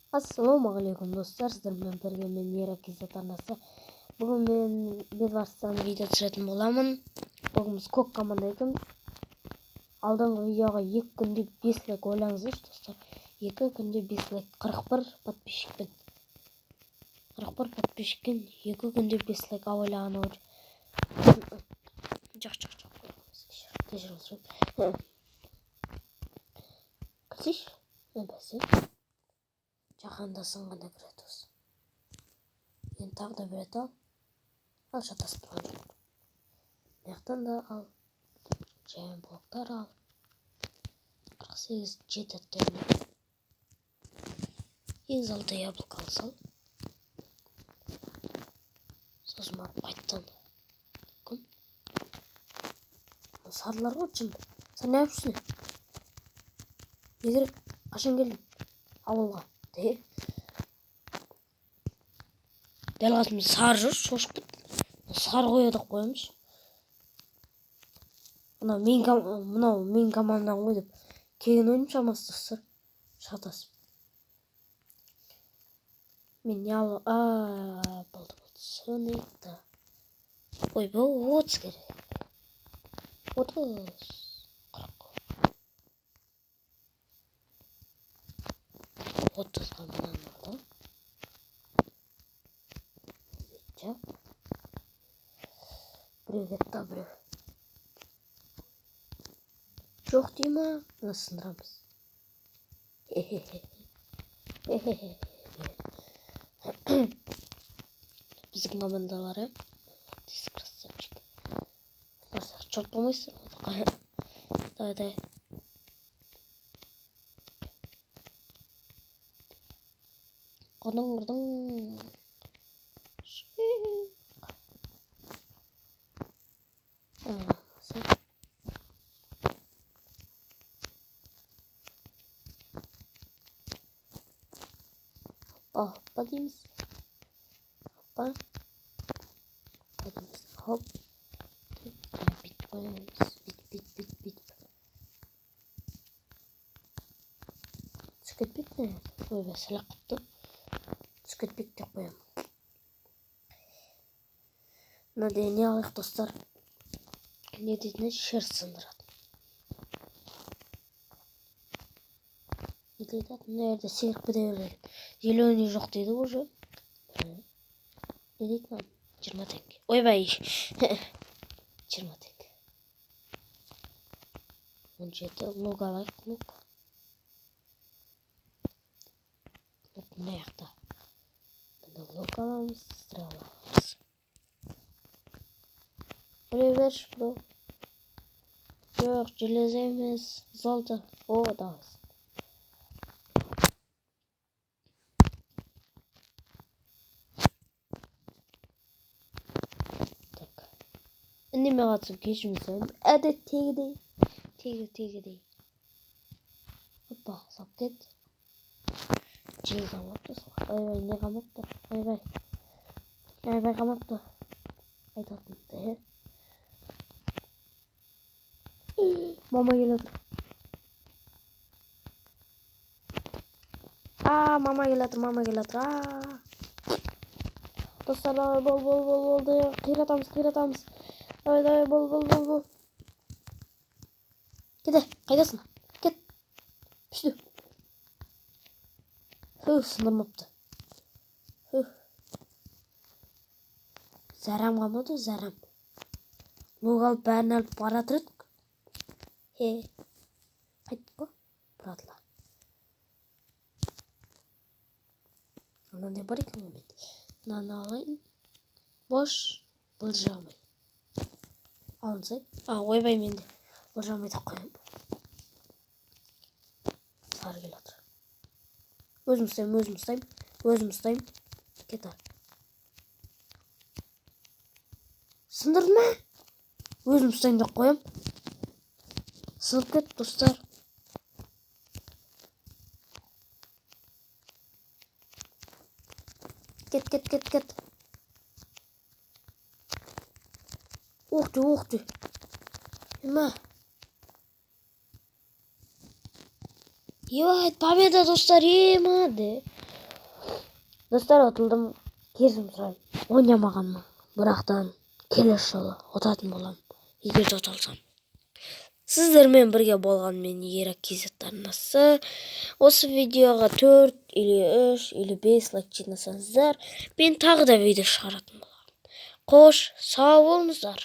Ассалаумағалейкум достар, сіздермен бірге мен Мира Кизет арнасы. Бүгін мен Бедварстан видео түсіретін боламын. Бүгін көк команда екенбіз. Алдыңғы видеоға 2 күнде 5 лайк ойлаңыздаршы достар. 2 күнде 5 лайк, 41 подписчикпен. 41 подписчикпен 2 күнде 5 лайк ойлаған ой. Жоқ. Кешіріңіз. Кірсейші? Бәсе. Жаһанда сынғанда кіретуз. Енді тағы да бір рет ал шатасып тұрған жоқ. Маяқтан да ал. Жайын блоктар ал. 48 7 аттай. 6 яблоко алсал. Сосын барып қайттан. Кім? Сарылар ғой жым. Сен не yapıyorsun? Не керек? Қашан келдің? Ауылға. Дәл қасымда сары жүр, шошып кетті. Сары қояды қойымыз. Мынау мен командадан ғой деп келген ойым шамасы достар. Шатасып. Мен не алып... болды. Соныйды. Ой, бұл 30 керек. 30. 30-ға мынаны алды. Біреу кетті, біреу. Жоқ дей ма? Мұны сындырамыз. Біздің командалары. Красавчик. Чорт болмайсың. Дай. Құрдың. Hoppa дейміз. Хоп. Бит қоямыз. Бит. Түсіп кетпейді ме? Ой, бәсілі құтты. Түсіп кетпейді деп қоямын. Мынада не алайық достар? Не дейтіні шер сындырады. Не дейді? Мына жерде серік біде береді. Зеленый жоқ дейді уже. Не дейді маған? 20 теңге. Ойбай. 20 теңге. 17 лук алайық. Лук мына жақта. Лук аламыз. Стрел аламыз. Біреу берші бұл. Жоқ, железо емес. Золото. О, давай. Неме қатысып кешімізді. Әдет тегідей. Опа, сап кет. Жел қамапты. Ойбай, не қамапты? Ойбай қамапты. Айтатынды. Мама келеді. Мама келеді. Достар, болды. Қиратамыз. Давай, бол. Кеде, қайдасың? Кет. Пішті. Сындырмапты. Зарам қамады, зарам. Лук алып бәрін алып бара тұрдық. Қайттық қой? Бұрадыла. Мынандай бар екен момент. Мынаны алайын. Бош. Бұл жағмай. Алынсай. Ойбай менде. Бұл жағмай да қоям. Сары келе жатыр. Өзім ұстайым. Кетар. Сындырды ма? Өзім ұстайым да қоям. Сынып кет, достар. Кет. Ух ты. Ема. Ебать, победа, достар, ема, де. Достар, отылдым, кешірім сұраймын. Ойнамағанмын. Бірақтан келесі жолы ұтатын боламын. Егер де ұталсам. Сіздермен бірге болған мен Еракизат арнасы. Осы видеоға 4 или 3 или 5 лайк жинасаңыздар, мен тағы да видео шығаратын боламын. Қош, сау болыңыздар.